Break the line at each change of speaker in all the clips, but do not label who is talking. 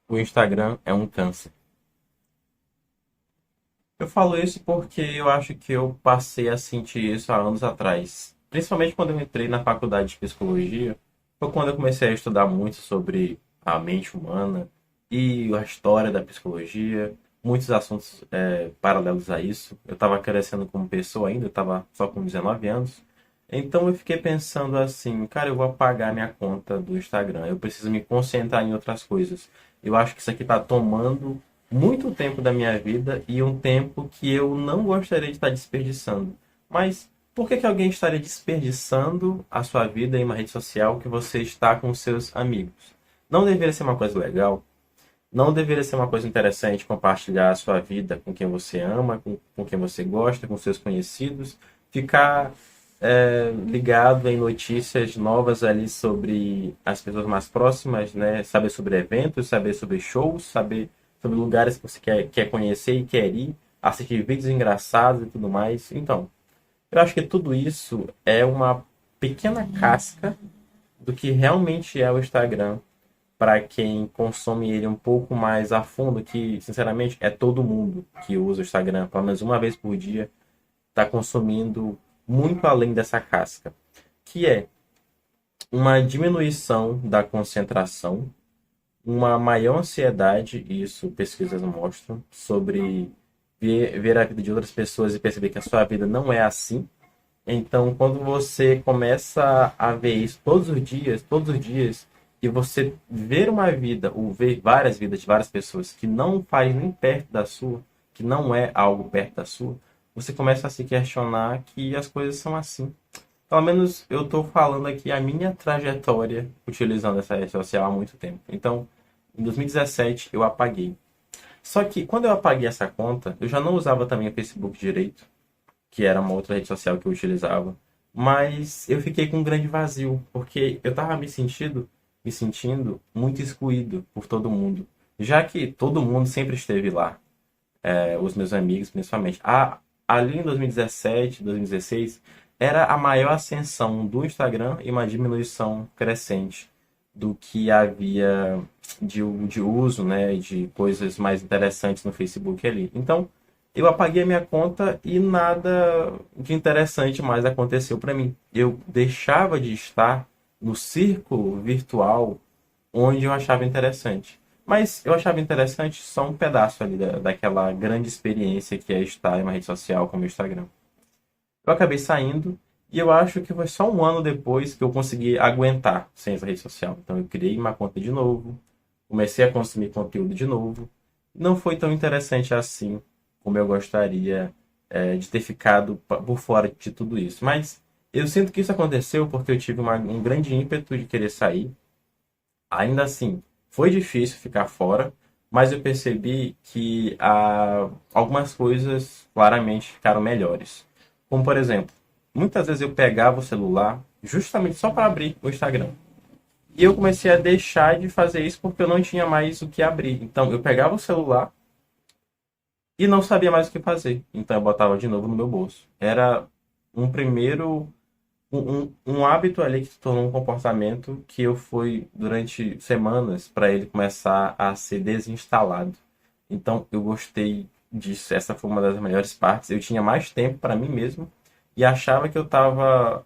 O Instagram é um câncer. Eu falo isso porque eu acho que eu passei a sentir isso há anos atrás. Principalmente quando eu entrei na faculdade de psicologia. Foi quando eu comecei a estudar muito sobre a mente humana e a história da psicologia. Muitos assuntos paralelos a isso. Eu estava crescendo como pessoa ainda, eu estava só com 19 anos. Então eu fiquei pensando assim, cara, eu vou apagar minha conta do Instagram. Eu preciso me concentrar em outras coisas. Eu acho que isso aqui está tomando muito tempo da minha vida e um tempo que eu não gostaria de estar desperdiçando. Mas por que que alguém estaria desperdiçando a sua vida em uma rede social que você está com seus amigos? Não deveria ser uma coisa legal? Não deveria ser uma coisa interessante compartilhar a sua vida com quem você ama, com quem você gosta, com seus conhecidos, ficar ligado em notícias novas ali sobre as pessoas mais próximas, né? Saber sobre eventos, saber sobre shows, saber sobre lugares que você quer conhecer e quer ir, assistir vídeos engraçados e tudo mais. Então, eu acho que tudo isso é uma pequena casca do que realmente é o Instagram para quem consome ele um pouco mais a fundo, que sinceramente é todo mundo que usa o Instagram, pelo menos uma vez por dia, está consumindo muito além dessa casca, que é uma diminuição da concentração, uma maior ansiedade, e isso pesquisas mostram, sobre ver a vida de outras pessoas e perceber que a sua vida não é assim. Então, quando você começa a ver isso todos os dias, e você ver uma vida, ou ver várias vidas de várias pessoas que não faz nem perto da sua, que não é algo perto da sua, você começa a se questionar que as coisas são assim. Pelo menos eu estou falando aqui a minha trajetória utilizando essa rede social há muito tempo. Então, em 2017 eu apaguei. Só que quando eu apaguei essa conta, eu já não usava também o Facebook direito, que era uma outra rede social que eu utilizava. Mas eu fiquei com um grande vazio, porque eu estava me sentindo muito excluído por todo mundo. Já que todo mundo sempre esteve lá, os meus amigos principalmente. Ali em 2017, 2016, era a maior ascensão do Instagram e uma diminuição crescente do que havia de uso, né, de coisas mais interessantes no Facebook ali. Então, eu apaguei a minha conta e nada de interessante mais aconteceu para mim. Eu deixava de estar no círculo virtual onde eu achava interessante. Mas eu achava interessante só um pedaço ali daquela grande experiência que é estar em uma rede social como o Instagram. Eu acabei saindo e eu acho que foi só um ano depois que eu consegui aguentar sem essa rede social. Então eu criei uma conta de novo, comecei a consumir conteúdo de novo. Não foi tão interessante assim como eu gostaria de ter ficado por fora de tudo isso. Mas eu sinto que isso aconteceu porque eu tive um grande ímpeto de querer sair. Ainda assim, foi difícil ficar fora, mas eu percebi que algumas coisas claramente ficaram melhores. Como, por exemplo, muitas vezes eu pegava o celular justamente só para abrir o Instagram. E eu comecei a deixar de fazer isso porque eu não tinha mais o que abrir. Então, eu pegava o celular e não sabia mais o que fazer. Então, eu botava de novo no meu bolso. Era um primeiro um hábito ali que se tornou um comportamento que eu fui durante semanas para ele começar a ser desinstalado. Então eu gostei disso, essa foi uma das melhores partes. Eu tinha mais tempo para mim mesmo e achava que eu estava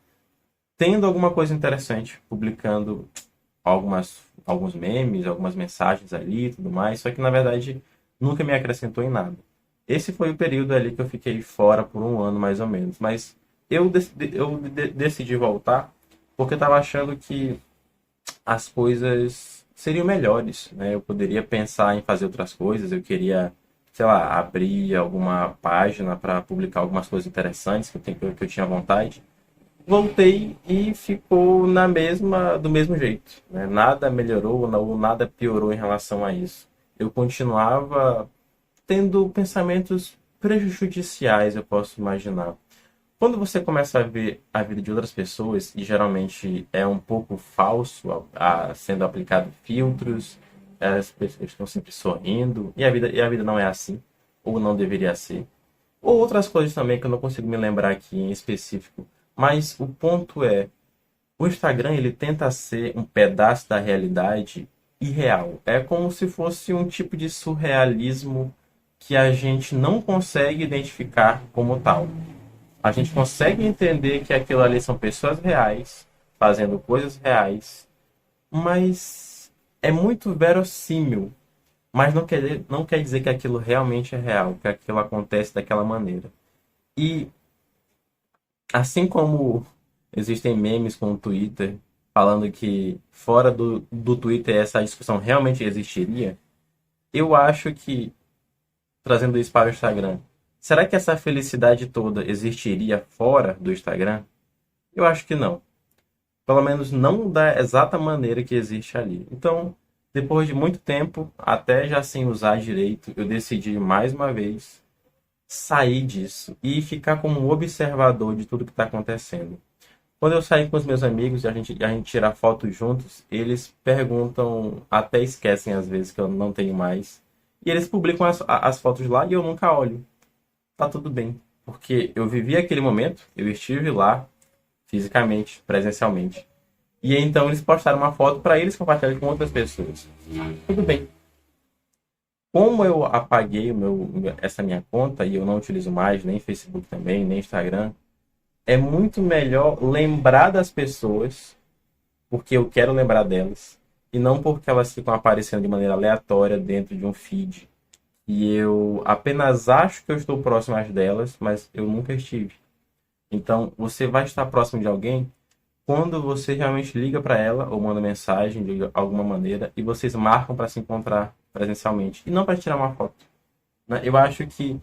tendo alguma coisa interessante, publicando alguns memes, algumas mensagens ali e tudo mais, só que na verdade nunca me acrescentou em nada. Esse foi o período ali que eu fiquei fora por um ano mais ou menos, mas eu decidi voltar porque eu estava achando que as coisas seriam melhores, né? Eu poderia pensar em fazer outras coisas, eu queria, sei lá, abrir alguma página para publicar algumas coisas interessantes que eu tinha vontade. Voltei e ficou do mesmo jeito, né? Nada melhorou, ou nada piorou em relação a isso. Eu continuava tendo pensamentos prejudiciais, eu posso imaginar. Quando você começa a ver a vida de outras pessoas, e geralmente é um pouco falso, sendo aplicado filtros, as pessoas estão sempre sorrindo, e a vida não é assim, ou não deveria ser. Ou outras coisas também que eu não consigo me lembrar aqui em específico. Mas o ponto é, o Instagram ele tenta ser um pedaço da realidade irreal. É como se fosse um tipo de surrealismo que a gente não consegue identificar como tal. A gente consegue entender que aquilo ali são pessoas reais, fazendo coisas reais, mas é muito verossímil. Mas não quer dizer que aquilo realmente é real, que aquilo acontece daquela maneira. E assim como existem memes com o Twitter falando que fora do Twitter essa discussão realmente existiria, eu acho que, trazendo isso para o Instagram, será que essa felicidade toda existiria fora do Instagram? Eu acho que não. Pelo menos não da exata maneira que existe ali. Então, depois de muito tempo, até já sem usar direito, eu decidi mais uma vez sair disso e ficar como um observador de tudo que está acontecendo. Quando eu saio com os meus amigos e a gente tira fotos juntos, eles perguntam, até esquecem às vezes que eu não tenho mais. E eles publicam as fotos lá e eu nunca olho. Tá tudo bem. Porque eu vivi aquele momento, eu estive lá, fisicamente, presencialmente. E então eles postaram uma foto para eles compartilharem com outras pessoas. Tudo bem. Como eu apaguei essa minha conta e eu não utilizo mais nem Facebook também, nem Instagram, é muito melhor lembrar das pessoas porque eu quero lembrar delas e não porque elas ficam aparecendo de maneira aleatória dentro de um feed e eu apenas acho que eu estou próximo às delas, mas eu nunca estive. Então, você vai estar próximo de alguém quando você realmente liga para ela ou manda mensagem de alguma maneira e vocês marcam para se encontrar presencialmente e não para tirar uma foto, né? Eu acho que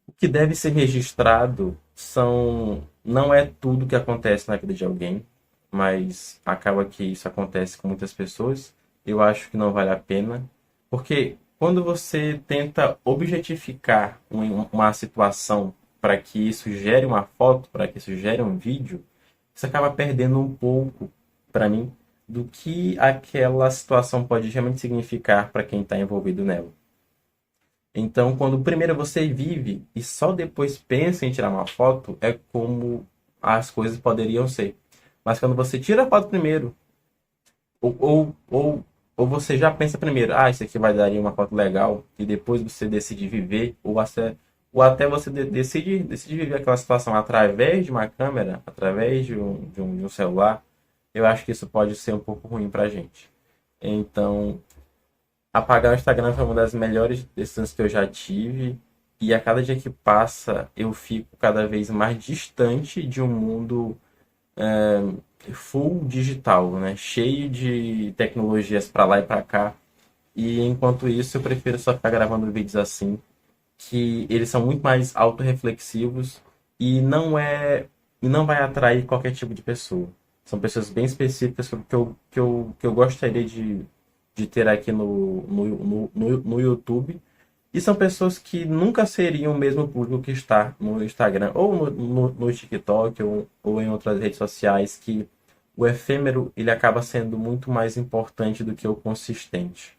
o que deve ser registrado não é tudo que acontece na vida de alguém, mas acaba que isso acontece com muitas pessoas. Eu acho que não vale a pena, porque quando você tenta objetificar uma situação para que isso gere uma foto, para que isso gere um vídeo, você acaba perdendo um pouco, para mim, do que aquela situação pode realmente significar para quem está envolvido nela. Então, quando primeiro você vive e só depois pensa em tirar uma foto, é como as coisas poderiam ser. Mas quando você tira a foto primeiro, ou, ou, ou, ou você já pensa primeiro, isso aqui vai dar uma foto legal, e depois você decide viver, ou até você decide viver aquela situação através de uma câmera, através de um celular, eu acho que isso pode ser um pouco ruim pra gente. Então, apagar o Instagram foi uma das melhores decisões que eu já tive. E a cada dia que passa, eu fico cada vez mais distante de um mundo full digital, né? Cheio de tecnologias para lá e para cá. E enquanto isso, eu prefiro só ficar gravando vídeos assim, que eles são muito mais autorreflexivos e não vai atrair qualquer tipo de pessoa. São pessoas bem específicas que eu gostaria de ter aqui no YouTube. E são pessoas que nunca seriam o mesmo público que está no Instagram, ou no TikTok, ou em outras redes sociais, que o efêmero ele acaba sendo muito mais importante do que o consistente.